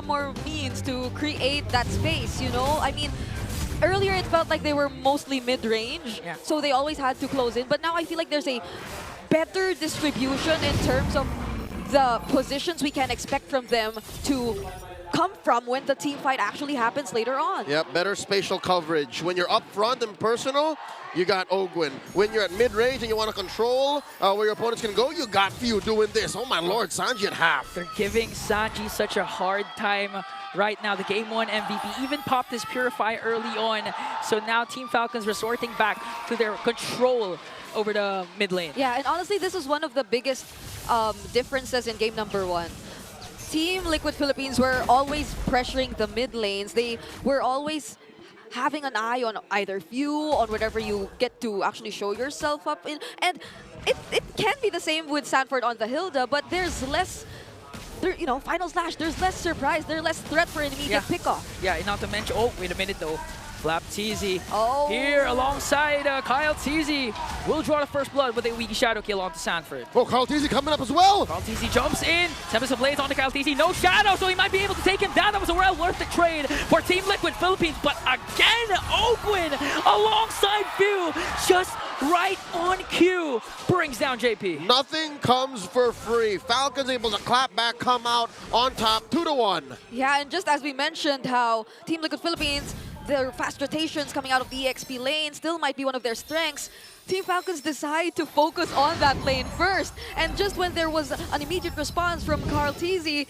more means to create that space, you know? I mean, earlier it felt like they were mostly mid-range, so they always had to close in. But now I feel like there's a better distribution in terms of the positions we can expect from them to come from when the team fight actually happens later on. Yep, better spatial coverage. When you're up front and personal, you got Ogwin. When you're at mid-range and you want to control where your opponents can go, you got Few doing this. Oh my lord, Sanji at half. They're giving Sanji such a hard time right now. The Game 1 MVP even popped his Purify early on. So now Team Falcons resorting back to their control over the mid lane. Yeah, and honestly, this is one of the biggest differences in game number 1. Team Liquid Philippines were always pressuring the mid lanes. They were always having an eye on either Few, on whatever you get to actually show yourself up in. And it can be the same with Sanford on the Hilda, but there's less, you know, Final Slash, there's less surprise, there's less threat for an immediate pickoff. Yeah, not to mention, oh, wait a minute though. FLCN here Oh. alongside Kyle TZ will draw the first blood with a weak shadow kill onto Sanford. Oh, Kyle TZ coming up as well. Kyle TZ jumps in, Tempest of Blades onto Kyle TZ, no shadow, so he might be able to take him down. That was a well worth the trade for Team Liquid Philippines, but again, Ogwin alongside Few, just right on cue, brings down JP. Nothing comes for free. Falcons able to clap back, come out on top, 2-1. Yeah, and just as we mentioned how Team Liquid Philippines, their fast rotations coming out of the EXP lane still might be one of their strengths. Team Falcons decide to focus on that lane first. And just when there was an immediate response from Carl TZ,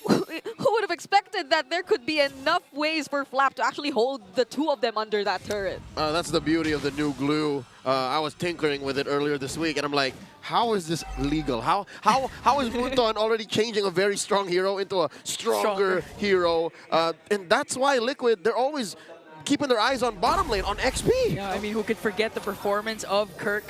who would have expected that there could be enough ways for Flap to actually hold the two of them under that turret? That's the beauty of the new glue. I was tinkering with it earlier this week, and I'm like, how is this legal? How is Muton already changing a very strong hero into a stronger hero? And that's why Liquid, they're always keeping their eyes on bottom lane, on XP. Yeah, I mean, who could forget the performance of Kirk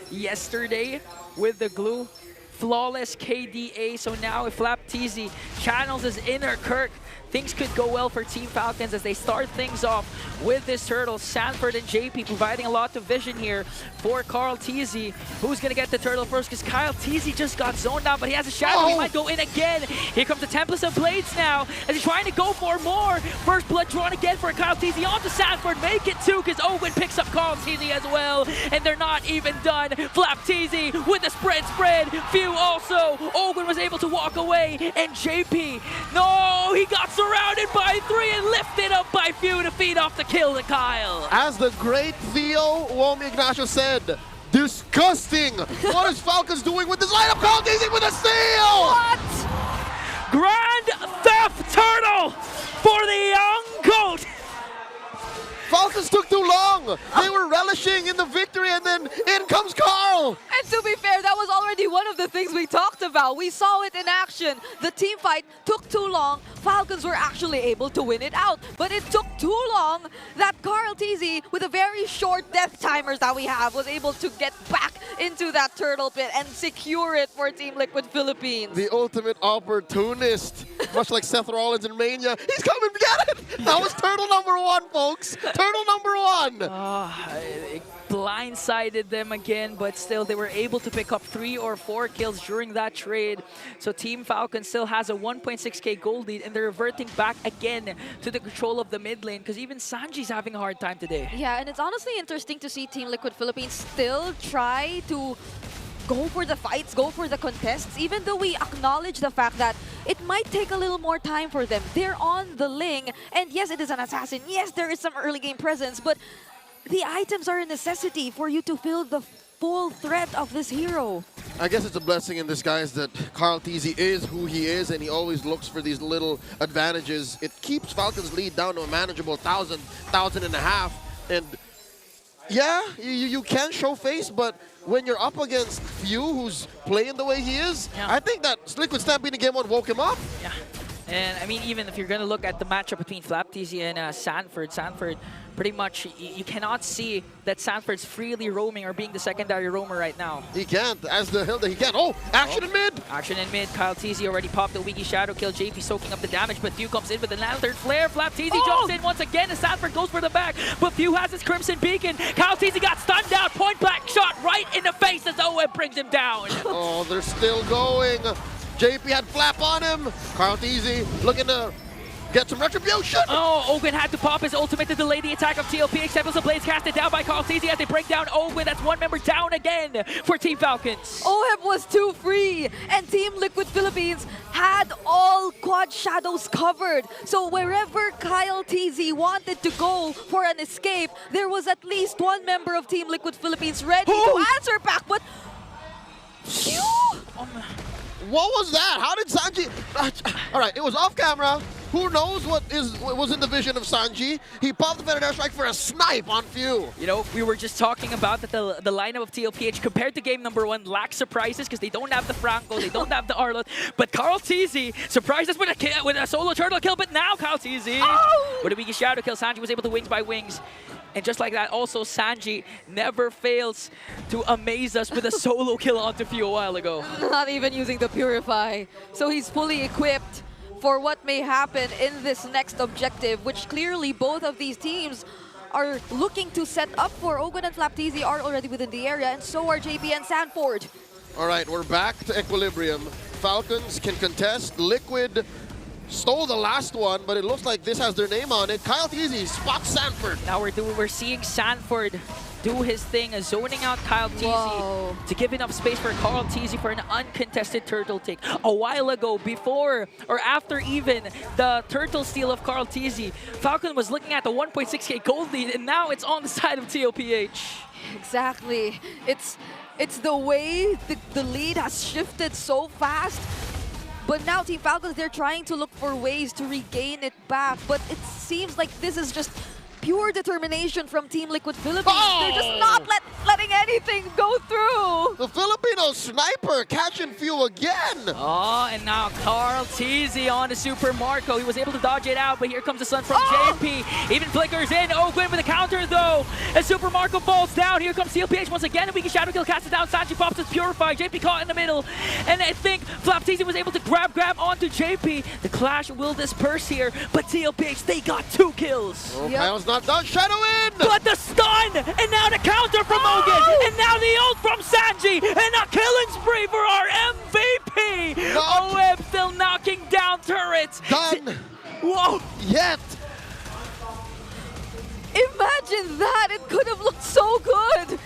yesterday with the glue? Flawless KDA, so now if FLCN channels his inner Kirk, things could go well for Team Falcons as they start things off with this turtle. Sanford and JP providing a lot of vision here for Carl TZ. Who's going to get the turtle first? Because Kyle TZ just got zoned out, but he has a shadow. He might go in again. Here comes the Tempest of Blades now as he's trying to go for more. First blood drawn again for Kyle TZ onto Sanford. Make it two because Owen picks up Carl TZ as well. And they're not even done. FLCN with the spread. Few also. Owen was able to walk away. And JP, no, he got surrounded by 3 and lifted up by Few to feed off the kill to Kyle. As the great Theo Womi Ignacio said, disgusting. What is Falcons doing with this lineup? Kyle TZ with a steal! What? Grand Theft Turtle for the young goat. Falcons took too long. They were relishing in the victory, and then in comes Carl. And to be fair, that was already one of the things we talked about. We saw it in action. The team fight took too long. Falcons were actually able to win it out. But it took too long that Carl TZ, with the very short death timers that we have, was able to get back into that turtle pit and secure it for Team Liquid Philippines. The ultimate opportunist. Much like Seth Rollins in Mania. He's coming to get it. That was turtle number 1, folks. Turtle number 1. It blindsided them again, but still they were able to pick up 3 or 4 kills during that trade. So Team Falcon still has a 1.6k gold lead, and they're reverting back again to the control of the mid lane because even Sanji's having a hard time today. Yeah, and it's honestly interesting to see Team Liquid Philippines still try to go for the fights, go for the contests, even though we acknowledge the fact that it might take a little more time for them. They're on the Ling, and yes, it is an assassin. Yes, there is some early game presence, but the items are a necessity for you to feel the full threat of this hero. I guess it's a blessing in disguise that Carl TZ is who he is, and he always looks for these little advantages. It keeps Falcons' lead down to a manageable 1,500. And yeah, you can show face, but when you're up against Few, who's playing the way he is, I think that Liquid Stampede in Game 1 woke him up. Yeah. And I mean, even if you're going to look at the matchup between FLCN and Sanford, pretty much you cannot see that Sanford's freely roaming or being the secondary roamer right now. He can't. As the Hilda, he can't. Oh, action in mid! Action in mid. Kyle TZ already popped the Wiki Shadow kill. JP soaking up the damage, but Few comes in with the Lantern Flare. FLCN jumps in once again, and Sanford goes for the back, but Few has his Crimson Beacon. Kyle TZ got stunned out. Point blank shot right in the face as Owen brings him down. Oh, they're still going. JP had Flap on him. Carl TZ looking to get some retribution. Oh, Ogwen had to pop his ultimate to delay the attack of TLPH. Sevens of Blades casted down by Carlteasy as they break down Ogwen. That's one member down again for Team Falcons. OHEB was too free, and Team Liquid Philippines had all quad shadows covered. So wherever Carlteasy wanted to go for an escape, there was at least one member of Team Liquid Philippines ready to answer back, but... Phew! What was that? How did Sanji... All right, it was off camera. Who knows what was in the vision of Sanji? He popped the feathered airstrike for a snipe on Few. You know, we were just talking about that the lineup of TLPH compared to game number 1 lacks surprises because they don't have the Franco, they don't have the Arlot. But Carlteasy surprised us with a solo turtle kill, but now Carlteasy with a weaky shadow kill. Sanji was able to wings by wings. And just like that, also Sanji never fails to amaze us with a solo kill onto Few a while ago. Not even using the Purify. So he's fully equipped for what may happen in this next objective, which clearly both of these teams are looking to set up for. Ogwen and FLCN are already within the area, and so are JP and Sanford. All right, we're back to equilibrium. Falcons can contest. Liquid stole the last one, but it looks like this has their name on it. Carlteasy spots Sanford. Now we're seeing Sanford do his thing, zoning out Carlteasy to give enough space for Carlteasy for an uncontested turtle take. A while ago, before or after even the turtle steal of Carlteasy, Falcon was looking at the 1.6k gold lead, and now it's on the side of TLPH. Exactly. It's the way the lead has shifted so fast. But now Team Falcons, they're trying to look for ways to regain it back. But it seems like this is just pure determination from Team Liquid Philippines. They're just not letting anything go through. The Filipino sniper catching Few again. Oh, and now Carlteasy on to Super Marco. He was able to dodge it out, but here comes the sun from JP. Even flickers in. Ogwen with a counter though. As Super Marco falls down, here comes TLPH once again. A weaky shadow kill casts it down. Sanji pops his Purify. JP caught in the middle. And I think FLCN was able to grab onto JP. The clash will disperse here, but TLPH, they got 2 kills. Oh, Kyle's not done. Shadow in! But the stun! And now the counter from Ogwen! And now the ult from Sanji! And a killing spree for our MVP! OHEB still knocking down turrets! Done! Whoa! Yet! Imagine that! It could have looked so good!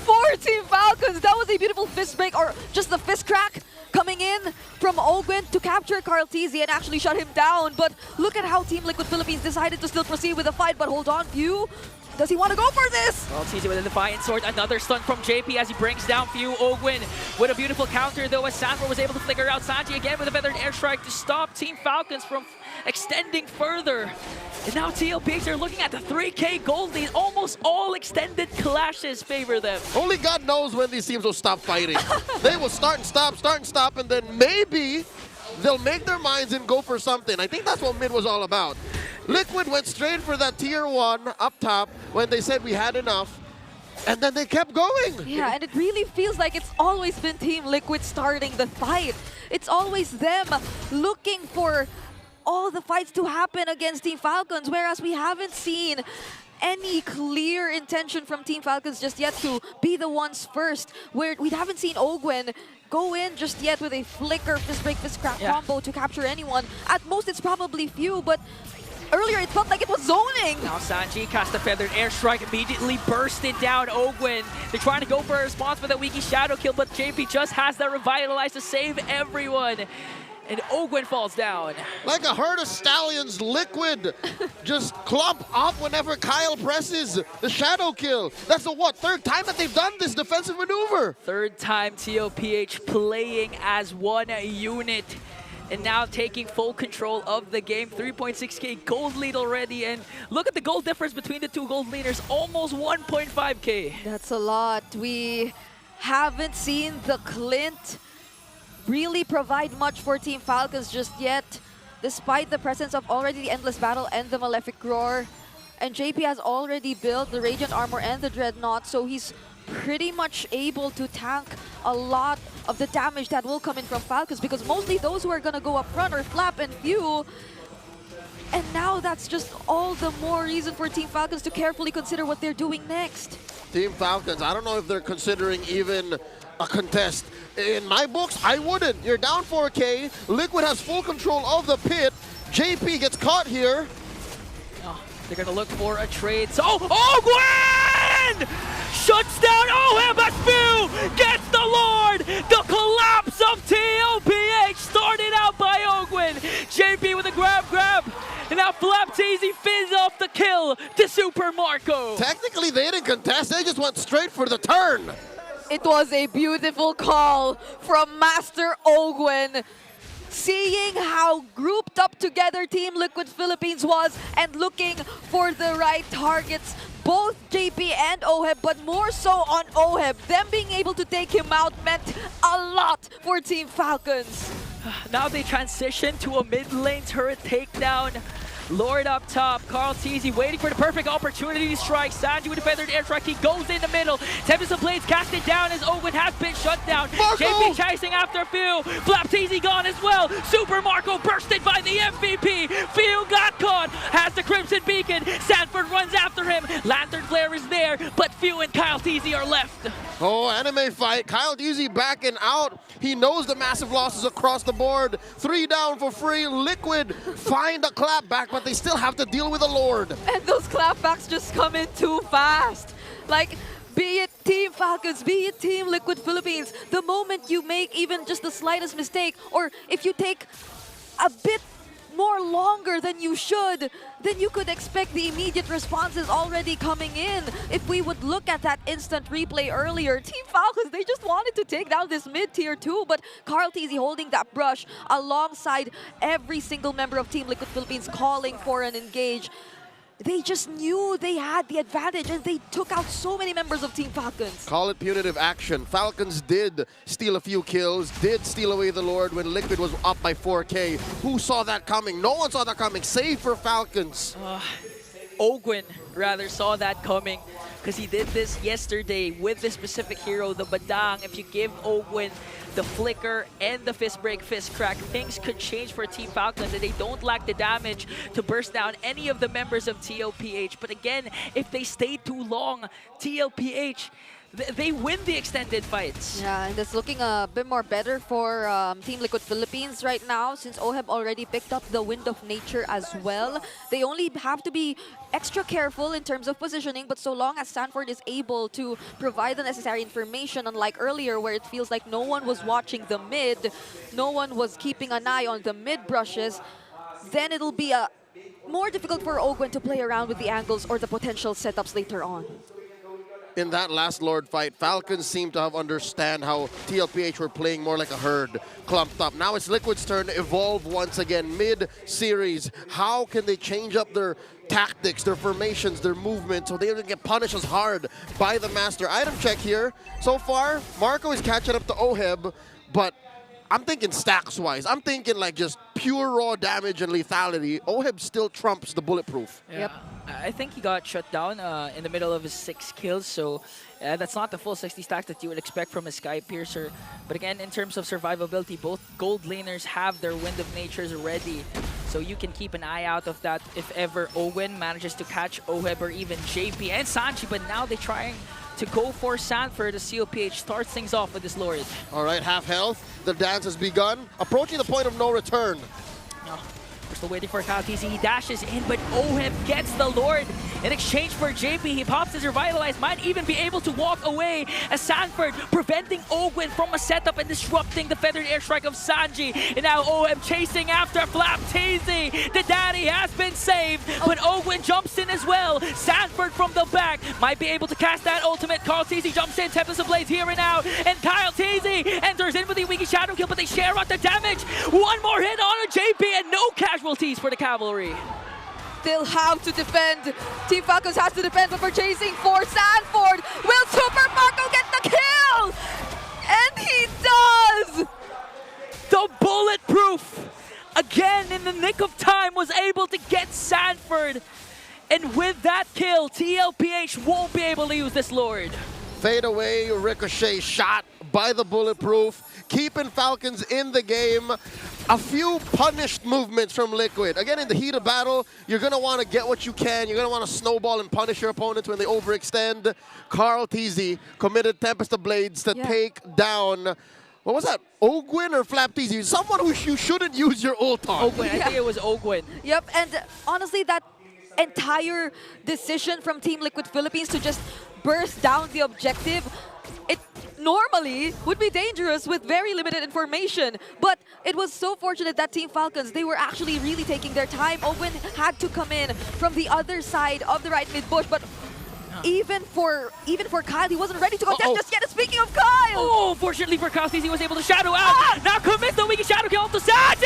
For Team Falcons, that was a beautiful fist break, or just the fist crack coming in from Ogwen to capture Carlteasy and actually shut him down. But look at how Team Liquid Philippines decided to still proceed with the fight. But hold on, Few. Does he want to go for this? Carlteasy with a Defiant Sword. Another stun from JP as he brings down Few. Ogwen with a beautiful counter though, as Sanford was able to flicker out Sanji again with a feathered airstrike to stop Team Falcons from extending further. And now TLPH are looking at the 3k gold lead. Almost all extended clashes favor them. Only God knows when these teams will stop fighting. They will start and stop, and then maybe they'll make their minds and go for something. I think that's what mid was all about. Liquid went straight for that tier 1 up top when they said we had enough, and then they kept going. Yeah, and it really feels like it's always been Team Liquid starting the fight. It's always them looking for all the fights to happen against Team Falcons, whereas we haven't seen any clear intention from Team Falcons just yet to be the ones first. Where we haven't seen Ogwen go in just yet with a flicker, fist break, fist crack combo to capture anyone. At most, it's probably Few, but earlier it felt like it was zoning. Now Sanji cast a feathered airstrike, immediately bursted down Ogwen. They're trying to go for a response for that weaky shadow kill, but JP just has that revitalize to save everyone. And Ogwen falls down. Like a herd of stallions, Liquid just clump off whenever Kyle presses the shadow kill. That's the what, 3rd time that they've done this defensive maneuver? 3rd time TLPH playing as one unit. And now taking full control of the game. 3.6k gold lead already. And look at the gold difference between the 2 gold leaders. Almost 1.5k. That's a lot. We haven't seen the Clint really provide much for Team Falcons just yet, despite the presence of already the Endless Battle and the Malefic Roar. And JP has already built the Radiant Armor and the Dreadnought, so he's pretty much able to tank a lot of the damage that will come in from Falcons, because mostly those who are going to go up front are Flap and Few. And now that's just all the more reason for Team Falcons to carefully consider what they're doing next. Team Falcons, I don't know if they're considering even a contest. In my books, I wouldn't. You're down 4k. Liquid has full control of the pit. JP gets caught here. Oh, they're gonna look for a trade. So, Gwen shuts down OHEB as Few gets the Lord. The collapse of TLPH started out by Ogwin. JP with a grab. And now FLCN fins off the kill to Super Marco. Technically, they didn't contest. They just went straight for the turn. It was a beautiful call from Master Ogwin. Seeing how grouped up together Team Liquid Philippines was and looking for the right targets, both JP and OHEB, but more so on OHEB. Them being able to take him out meant a lot for Team Falcons. Now they transition to a mid lane turret takedown. Lord up top, CarlTeasy waiting for the perfect opportunity to strike. Sanji with a feathered airstrike, he goes in the middle. Tempest of Blades casted down as Owen has been shut down. Marco! JP chasing after Few. FLCN gone as well. Super Marco bursted by the MVP. Few got caught, has the Crimson Beacon. Sanford runs after him. Lantern Flare is there, but Few and CarlTeasy are left. Oh, anime fight. CarlTeasy backing out. He knows the massive losses across the board. 3 down for free. Liquid find a clap back, but they still have to deal with the Lord. And those clapbacks just come in too fast. Like, be it Team Falcons, be it Team Liquid Philippines, the moment you make even just the slightest mistake, or if you take a bit more longer than you should, then you could expect the immediate responses already coming in. If we would look at that instant replay earlier, Team Falcons, they just wanted to take down this mid-tier too, but CarlTeasy holding that brush alongside every single member of Team Liquid Philippines calling for an engage. They just knew they had the advantage and they took out so many members of Team Falcons. Call it punitive action. Falcons did steal a few kills, did steal away the Lord when Liquid was up by 4K. Who saw that coming? No one saw that coming, save for Falcons. Ogwin rather saw that coming because he did this yesterday with this specific hero, the Badang. If you give Ogwin the flicker and the fist break, fist crack, things could change for Team Falcons, and they don't lack the damage to burst down any of the members of TLPH. But again, if they stay too long, TLPH, they win the extended fights. Yeah, and it's looking a bit more better for Team Liquid Philippines right now, since OHEB already picked up the Wind of Nature as well. They only have to be extra careful in terms of positioning, but so long as Sanford is able to provide the necessary information, unlike earlier where it feels like no one was watching the mid, no one was keeping an eye on the mid brushes, then it'll be more difficult for Ogwin to play around with the angles or the potential setups later on. In that last Lord fight, Falcons seem to have understand how TLPH were playing more like a herd, clumped up. Now it's Liquid's turn to evolve once again, mid-series. How can they change up their tactics, their formations, their movement, so they don't get punished as hard by the Master? Item check here. So far, Marco is catching up to OHEB, but I'm thinking stacks-wise. I'm thinking like just pure raw damage and lethality. OHEB still trumps the bulletproof. Yeah. Yep. I think he got shut down in the middle of his 6 kills, so that's not the full 60 stack that you would expect from a Sky Piercer. But again, in terms of survivability, both gold laners have their Wind of Natures ready, so you can keep an eye out of that if ever Owen manages to catch OHEB or even JP and Sanji. But now they're trying to go for Sanford as CLPH starts things off with this Lord. All right, half health. The dance has begun. Approaching the point of no return. No. We're still waiting for CarlTeasy. He dashes in, but OHEB gets the Lord in exchange for JP. He pops his Revitalize, might even be able to walk away as Sanford preventing Ogwin from a setup and disrupting the feathered airstrike of Sanji. And now OHEB chasing after FLCN. The daddy has been saved, but Ogwin jumps in as well. Sanford from the back might be able to cast that ultimate. CarlTeasy jumps in, Tempest of Blades here and now, and CarlTeasy enters in with the Wiki Shadow Kill, but they share out the damage. One more hit on a JP and no casualties for the Cavalry. They'll have to defend. Team Falcons has to defend, but we're chasing for Sanford. Will Super Marco get the kill? And he does! The bulletproof, again in the nick of time, was able to get Sanford. And with that kill, TLPH won't be able to use this Lord. Fade away, ricochet shot by the bulletproof, keeping Falcons in the game. A few punished movements from Liquid. Again, in the heat of battle, you're going to want to get what you can. You're going to want to snowball and punish your opponents when they overextend. CarlTeasy committed Tempest of Blades to take down What was that? Ogwin or Flapteasy? Someone who you shouldn't use your ult on. Ogwin, I think it was Ogwin. Yep, and honestly, that entire decision from Team Liquid Philippines to just burst down the objective, it normally would be dangerous with very limited information. But it was so fortunate that Team Falcons, they were actually really taking their time. Ogwin had to come in from the other side of the right mid bush, but even for Kyle, he wasn't ready to contest just yet. And speaking of Kyle! Oh, fortunately for Kyle, he was able to shadow out. Now commits the weak shadow kill to Saji!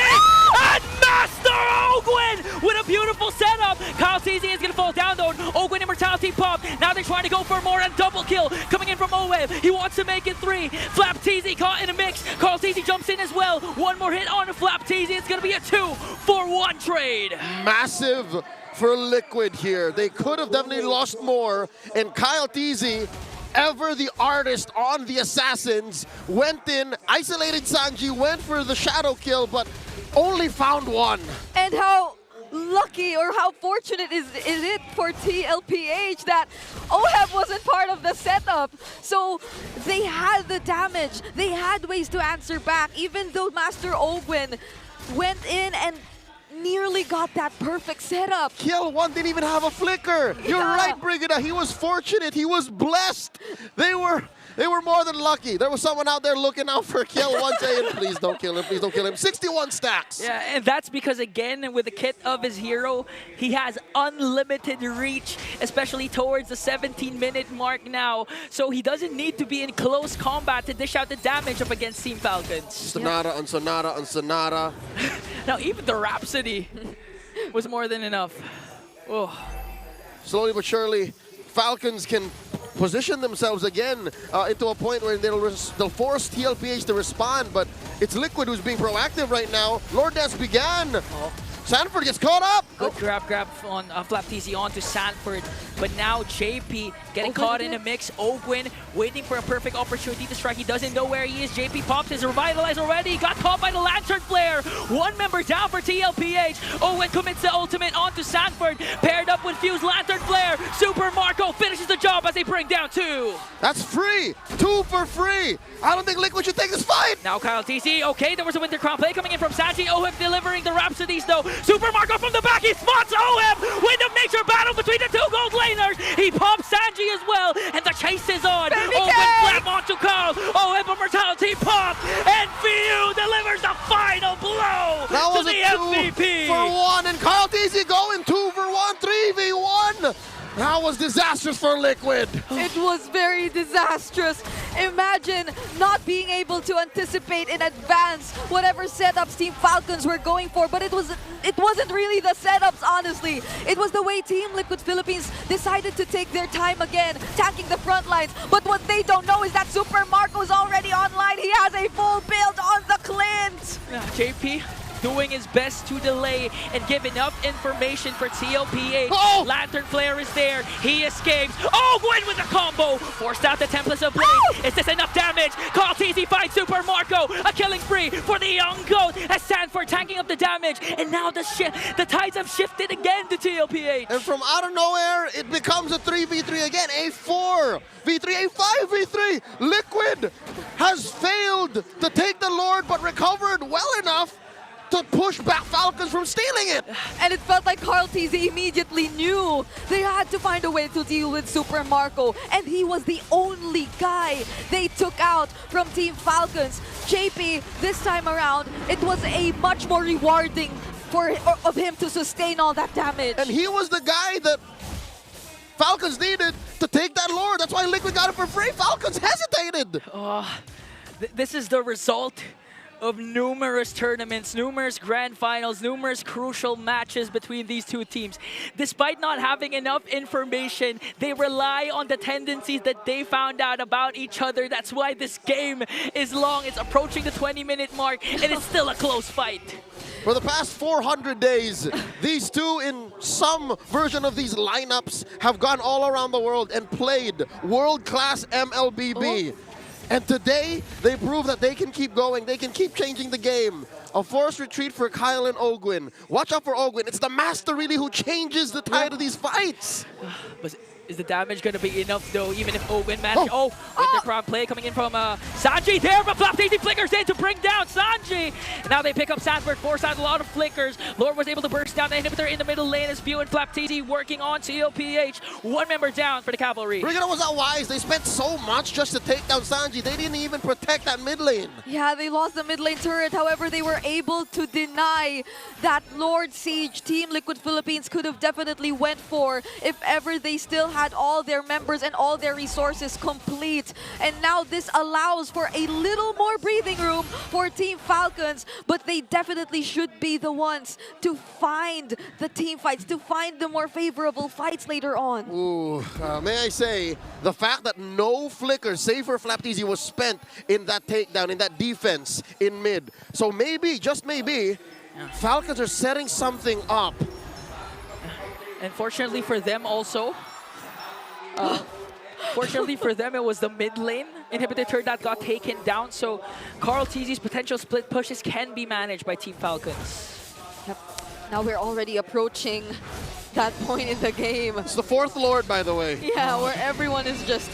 And Master Ogwin with a beautiful setup. Kyle Teasy is going to fall down though. Ogwin immortality pop. Now they're trying to go for more and double kill. Coming in from OWeb. He wants to make it 3. Flap Teasy caught in a mix. Carl Teasy jumps in as well. One more hit on Flap Teasy. It's going to be a 2-for-1 trade. Massive for Liquid here. They could have definitely lost more. And Kyle Teasy, ever the artist on the Assassins, went in, isolated Sanji, went for the shadow kill, but only found one. And how lucky or how fortunate is it for TLPH that OHEB wasn't part of the setup. So they had the damage. They had ways to answer back, even though Master Ogwin went in and nearly got that perfect setup. Kill 1 didn't even have a flicker. You're right, Brigida. He was fortunate. He was blessed. They were more than lucky. There was someone out there looking out for Kill 1 saying, please don't kill him, please don't kill him. 61 stacks. Yeah, and that's because, again, with the kit of his hero, he has unlimited reach, especially towards the 17-minute mark now. So he doesn't need to be in close combat to dish out the damage up against Team Falcons. Sonata on Sonata on Sonata. Now, even the Rhapsody was more than enough. Oh. Slowly but surely, Falcons can position themselves again into a point where they'll force TLPH to respond, but it's Liquid who's being proactive right now. Lourdes began. Sanford gets caught up. Good grab on Flapteasy onto Sanford, but now JP getting caught in a mix. Ogwin waiting for a perfect opportunity to strike. He doesn't know where he is. JP pops his Revitalize already. Got caught by the Lantern Flare. One member down for TLPH. Owen commits the ultimate onto Sanford. Paired up with Fuse Lantern Flare. Super Marco finishes the job as they bring down 2. That's free. 2 for free. I don't think Liquid should take this fight. Now Kyle TC. Okay, there was a Winter Crown play coming in from Saji. OHEB delivering the Rhapsodies though. Super Marco from the back. He spots OHEB. Wind of Nature battle between the 2 gold laners. He pops Sanji as well. And the chase is on. Owen grab onto Carl. OHEB immortality pop. And Fiu delivers the final blow that was to the a 2 MVP. for 1. And Kyle Teasy going 2 for 1. 3v1. That was disastrous for Liquid. It was very disastrous. Imagine not being able to anticipate in advance whatever setups Team Falcons were going for, but it wasn't really the setups, honestly. It was the way Team Liquid Philippines decided to take their time again, tanking the front lines. But what they don't know is that Super Marco's already online. He has a full build on the Clint. JP doing his best to delay and give enough information for TLPH. Oh! Lantern Flare is there. He escapes. Oh, Gwen with the combo. Forced out the Templates of Blade. Oh! Is this enough damage? Carl TZ finds Super Marco. A killing spree for the young goat as Sanford tanking up the damage. And now the tides have shifted again to TLPH. And from out of nowhere, it becomes a 3v3 again. A 4v3, a 5v3. Liquid has failed to take the Lord, but recovered well enough to push back Falcons from stealing it. And it felt like Carl TZ immediately knew they had to find a way to deal with Super Marco. And he was the only guy they took out from Team Falcons. JP, this time around, it was a much more rewarding of him to sustain all that damage. And he was the guy that Falcons needed to take that Lord. That's why Liquid got it for free. Falcons hesitated. This is the result of numerous tournaments, numerous grand finals, numerous crucial matches between these two teams. Despite not having enough information, they rely on the tendencies that they found out about each other. That's why this game is long. It's approaching the 20-minute mark, and it's still a close fight. For the past 400 days, these two in some version of these lineups have gone all around the world and played world-class MLBB. And today, they prove that they can keep going, they can keep changing the game. A forced retreat for Kyle and Ogwin. Watch out for Ogwin. It's the master really who changes the tide of these fights. But is the damage going to be enough, though, even if Owen manages? Oh, Winter Crown play coming in from Sanji there, but FLAPTZ flickers in to bring down Sanji. Now they pick up Sanford, force out a lot of flickers. Lord was able to burst down the inhibitor in the middle lane as View and FLAPTZ working on TLPH. One member down for the Cavalry. BRAKET was not wise. They spent so much just to take down Sanji. They didn't even protect that mid lane. Yeah, they lost the mid lane turret. However, they were able to deny that Lord Siege. Team Liquid Philippines could have definitely went for if ever they still had all their members and all their resources complete. And now this allows for a little more breathing room for Team Falcons, but they definitely should be the ones to find the team fights, to find the more favorable fights later on. Ooh, may I say, the fact that no flicker, save for FLAPTZ, was spent in that takedown, in that defense in mid. So maybe, just maybe, Falcons are setting something up. And fortunately for them also, fortunately for them, it was the mid lane inhibitor turret that got taken down. So CarlTZ's potential split pushes can be managed by Team Falcons. Yep. Now we're already approaching that point in the game. It's the fourth Lord, by the way. Yeah, where everyone is just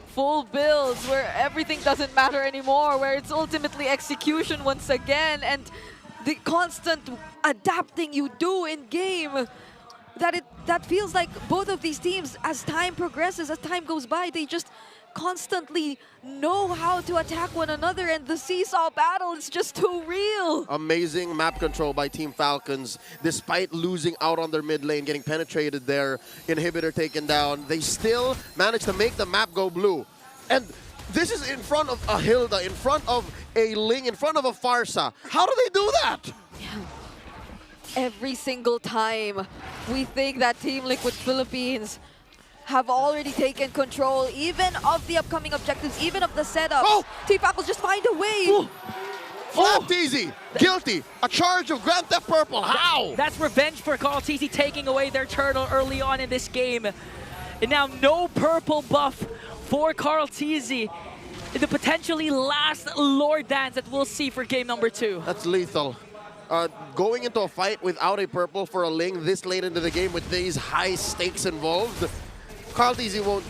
full builds, where everything doesn't matter anymore, where it's ultimately execution once again, and the constant adapting you do in game. That feels like both of these teams, as time progresses, as time goes by, they just constantly know how to attack one another, and the seesaw battle is just too real. Amazing map control by Team Falcons. Despite losing out on their mid lane, getting penetrated there, inhibitor taken down, they still managed to make the map go blue. And this is in front of a Hilda, in front of a Ling, in front of a Farsa. How do they do that? Yeah. Every single time we think that Team Liquid Philippines have already taken control, even of the upcoming objectives, even of the setup. Oh! Team Falcons just find a way. FLAPTZ, guilty. A charge of Grand Theft Purple. How? That's revenge for CarlTZ taking away their turtle early on in this game. And now no purple buff for CarlTZ. The potentially last Lord dance that we'll see for game number 2. That's lethal. Going into a fight without a purple for a Ling this late into the game with these high stakes involved, CarlTZ won't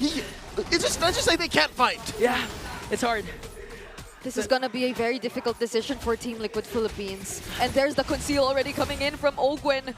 let's just say they can't fight. Yeah, it's hard. This is gonna be a very difficult decision for Team Liquid Philippines. And there's the conceal already coming in from Ogwin.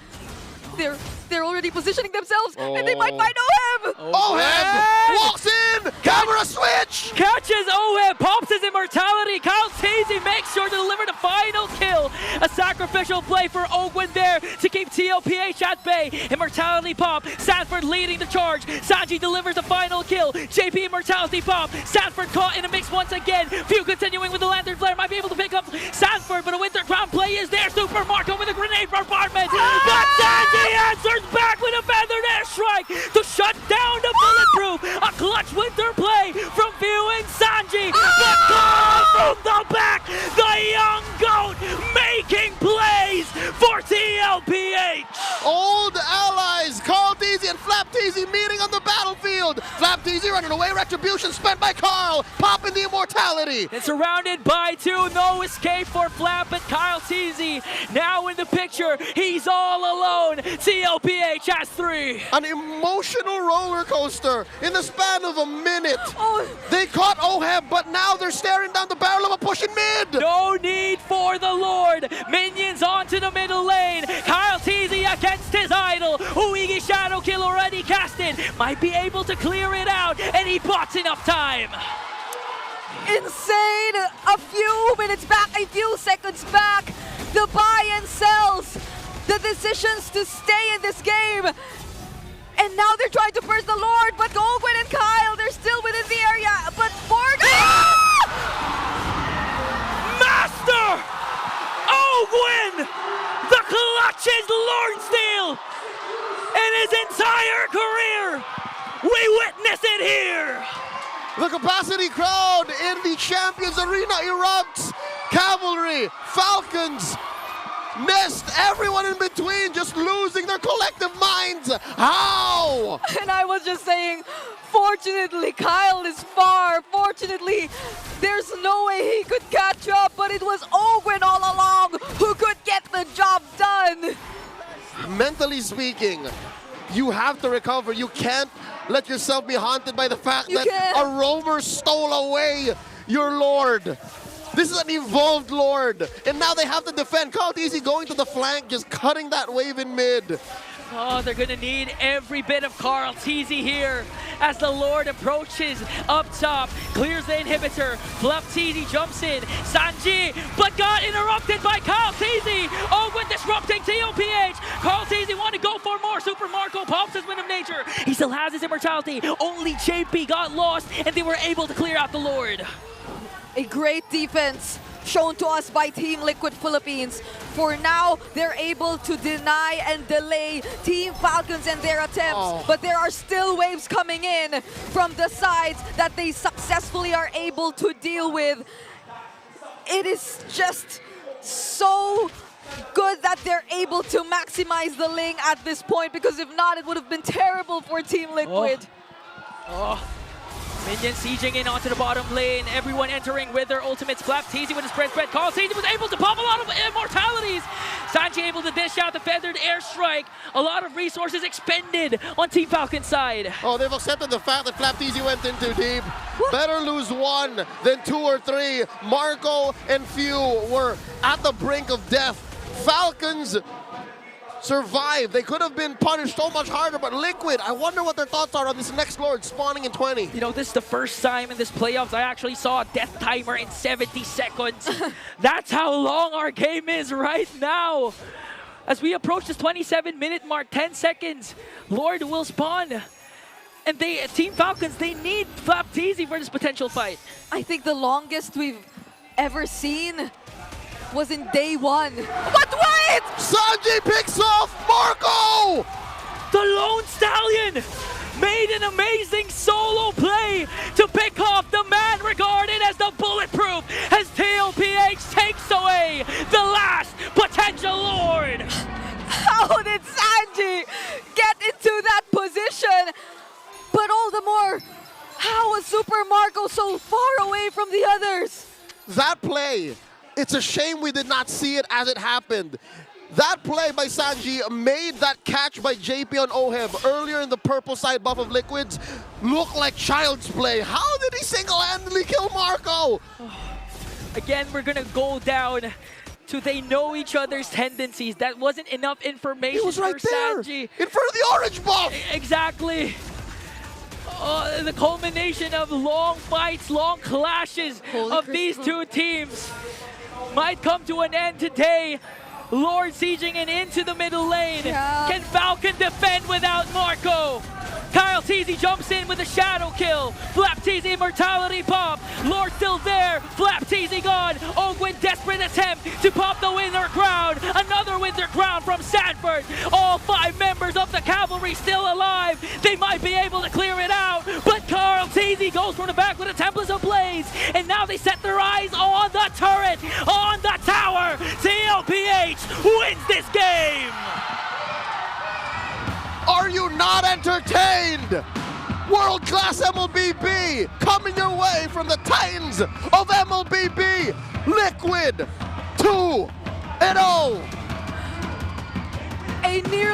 They're already positioning themselves, and they might find OM! OM walks in! Camera switch! Catches OM, pops his immortality. CarlTZ makes sure to deliver the final kill. A sacrificial play for Ogwin there to keep TLPH at bay. Immortality pop, Sanford leading the charge. Sanji delivers the final kill. JP immortality pop. Sanford caught in a mix once again. Few continuing with the Lantern Flare. Might be able to pick up Sanford, but a Winter Crown play is there. Super Marco with a grenade bombardment. But Sanji answers back with a feathered airstrike to shut down the bulletproof. A clutch Winter play from View and Sanji. The goal from the back. The young goat making plays for TLPH. Old allies, CarlTZ and FLAPTZ meeting on the battlefield. FLAPTZ running away, retribution spent by Carl, popping the immortality. And surrounded by 2, no escape for Flap, but CarlTZ now in the picture. He's all alone. TLPH has 3. An emotional roller coaster in the span of a minute. They caught OHEB, but now they're staring down the barrel of a pushing mid. No need for the Lord. Minions onto the middle lane. CarlTZ against his idol. Uigi Shadow Kill already casted. Might be able to clear it out, and he bought enough time. Insane! A few minutes back, a few seconds back. The buy and sells. The decisions to stay in this game. And now they're trying to burst the Lord, but Ogwin and Kyle, they're still within the area. But Morgan... Master! Ogwin! The clutches Lord Steel! In his entire career! We witness it here! The capacity crowd in the Champions Arena erupts. Cavalry, Falcons, missed everyone in between, just losing their collective minds. How? And I was just saying, fortunately, Kyle is far. Fortunately, there's no way he could catch up, but it was Ogwin all along who could get the job done. Mentally speaking, you have to recover. You can't let yourself be haunted by the fact that a roamer stole away your Lord. This is an evolved Lord, and now they have to defend. KarlTzy going to the flank, just cutting that wave in mid. Oh, they're gonna need every bit of KarlTzy here as the Lord approaches up top, clears the inhibitor. FLCN jumps in, Sanji, but got interrupted by KarlTzy. Ogwin disrupting TLPH. KarlTzy want to go for more. Super Marco pops his Wind of Nature. He still has his immortality. Only JP got lost, and they were able to clear out the Lord. A great defense shown to us by Team Liquid Philippines. For now, they're able to deny and delay Team Falcons and their attempts, but there are still waves coming in from the sides that they successfully are able to deal with. It is just so good that they're able to maximize the Ling at this point, because if not, it would have been terrible for Team Liquid. Minions sieging in onto the bottom lane. Everyone entering with their ultimates. FLCN with a spread. KarlTzy was able to pop a lot of immortalities. Sanji able to dish out the feathered airstrike. A lot of resources expended on Team Falcon's side. Oh, they've accepted the fact that FLCN went in too deep. Better lose one than 2 or 3. Marco and Few were at the brink of death. Falcons survived. They could have been punished so much harder, but Liquid, I wonder what their thoughts are on this next Lord spawning in 20. You know, this is the first time in this playoffs I actually saw a death timer in 70 seconds. That's how long our game is right now. As we approach this 27-minute mark, 10 seconds, Lord will spawn. And Team Falcons, they need FLCN for this potential fight. I think the longest we've ever seen was in day 1. But wait! Sanji picks off Marco! The Lone Stallion made an amazing solo play to pick off the man regarded as the bulletproof as TLPH takes away the last potential Lord. How did Sanji get into that position? But all the more, how was Super Marco so far away from the others? That play, it's a shame we did not see it as it happened. That play by Sanji made that catch by JP on Oheb earlier in the purple side buff of Liquids look like child's play. How did he single-handedly kill Marco? Again, we're gonna go down to they know each other's tendencies. That wasn't enough information He was right for there, Sanji. in front of the orange buff. Exactly. The culmination of long fights, long clashes of these two teams might come to an end today. Lord sieging and into the middle lane. Can Falcon defend without Marco? KarlTzy jumps in with a shadow kill. FLCN immortality pop. Lord still there. FLCN gone. Ogwin desperate attempt to pop the winter crown. Another winter crown from Sanford. All 5 members of the cavalry still alive. They might be able to clear it out, but KarlTzy goes from the back with a Templars ablaze. And now they set their eyes on the turret, on the tower. TLPH wins this game. Are you not entertained? World-class MLBB coming your way from the Titans of MLBB. Liquid 2-0. A nearly